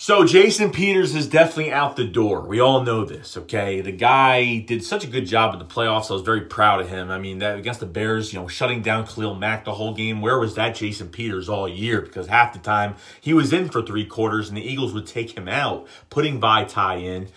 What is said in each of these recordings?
So Jason Peters is definitely out the door. We all know this, okay? The guy did such a good job in the playoffs. I was very proud of him. I mean, that against the Bears, shutting down Khalil Mack the whole game. Where was that Jason Peters all year? Because half the time he was in for 3 quarters and the Eagles would take him out, putting Vaitai in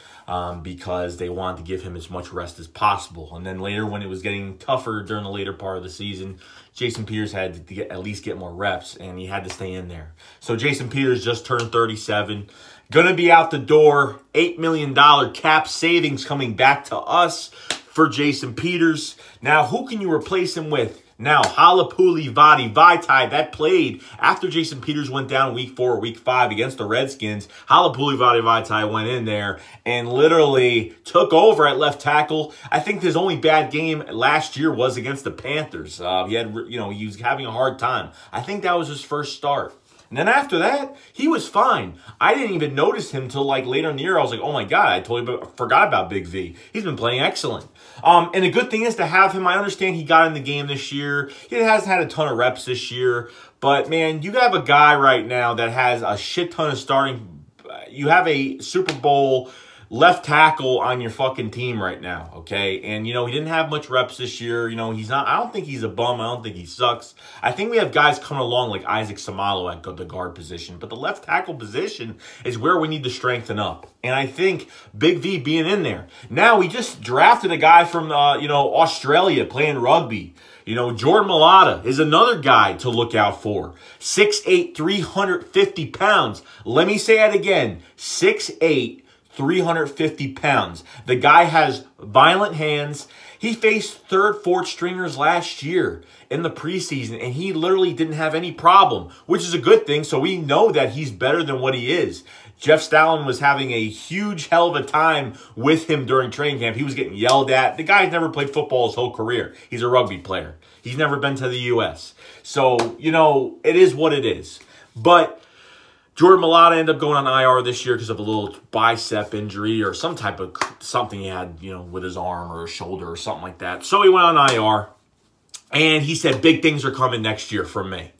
because they wanted to give him as much rest as possible. And then later when it was getting tougher during the later part of the season, Jason Peters had to at least get more reps, and he had to stay in there. So Jason Peters just turned 37. Going to be out the door. $8 million cap savings coming back to us for Jason Peters. Now, who can you replace him with? Now, Halapuli Vaitai, that played after Jason Peters went down week 4 or week 5 against the Redskins. Halapuli Vaitai went in there and literally took over at left tackle. I think his only bad game last year was against the Panthers. He was having a hard time. I think that was his first start. And then after that, he was fine. I didn't even notice him till like later in the year. I was like, oh my God, I totally forgot about Big V. He's been playing excellent. And the good thing is to have him. I understand he got in the game this year. He hasn't had a ton of reps this year. But man, you have a guy right now that has a shit ton of starting. You have a Super Bowl left tackle on your fucking team right now, okay? And, he didn't have much reps this year. He's not, I don't think he's a bum. I don't think he sucks. I think we have guys coming along like Isaac Samalo at the guard position. But the left tackle position is where we need to strengthen up. And I think Big V being in there. Now, we just drafted a guy from, Australia playing rugby. Jordan Maliata is another guy to look out for. 6'8", 350 pounds. Let me say it again. 6'8", 350 pounds. The guy has violent hands. He faced 3rd, 4th stringers last year in the preseason, and he literally didn't have any problem, which is a good thing, so we know that he's better than what he is. Jeff Stalin was having a huge hell of a time with him during training camp. He was getting yelled at. The guy's never played football his whole career. He's a rugby player. He's never been to the U.S. So, it is what it is. But Jordan Maliata ended up going on IR this year because of a little bicep injury or some type of something he had, with his arm or his shoulder or something like that. So he went on IR, and he said big things are coming next year from me.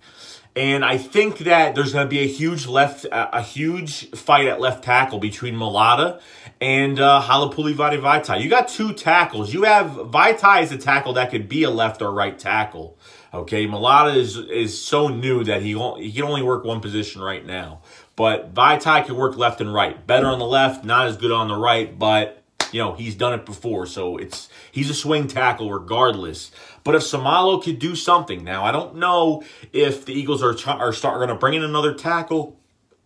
And I think that there's going to be a huge fight at left tackle between Maliata and Halapuli Vaitai. You got 2 tackles. You have Vaitai as a tackle that could be a left or right tackle. Okay, Maliata is so new that he can only work one position right now. But Vaitai can work left and right. Better on the left, not as good on the right, but he's done it before, so he's a swing tackle regardless. But if Samalo could do something, now I don't know if the Eagles are going to bring in another tackle.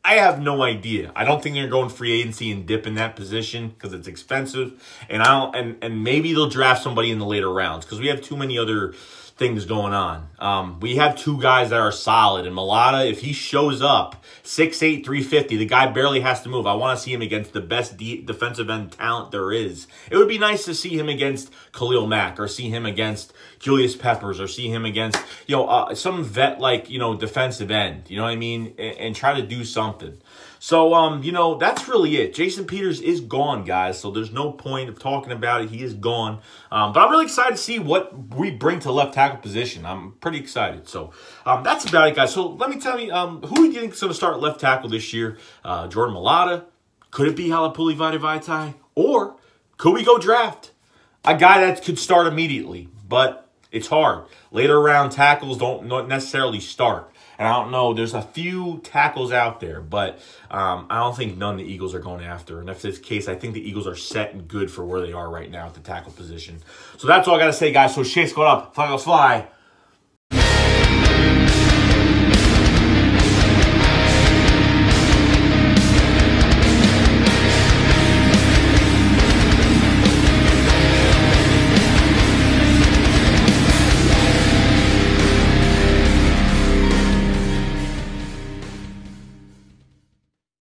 I have no idea. I don't think they're going free agency and dip in that position because it's expensive, and maybe they'll draft somebody in the later rounds because we have too many other things going on. We have 2 guys that are solid, and Maliata, if he shows up 6'8", 350, the guy barely has to move. I want to see him against the best defensive end talent there is. It would be nice to see him against Khalil Mack or see him against Julius Peppers or see him against some vet like defensive end. You know what I mean? And try to do something. So, that's really it. Jason Peters is gone, guys, so there's no point of talking about it. He is gone. But I'm really excited to see what we bring to left tackle position. I'm pretty excited. So, that's about it, guys. So, let me tell you, who do you think is going to start left tackle this year? Jordan Maliata? Could it be Halapuli Vaitai? Or could we go draft a guy that could start immediately? But it's hard. Later round tackles don't necessarily start. And I don't know, there's a few tackles out there, but I don't think none the Eagles are going after. And if that's the case, I think the Eagles are set and good for where they are right now at the tackle position. So that's all I got to say, guys. So shit's going up. Flag fly.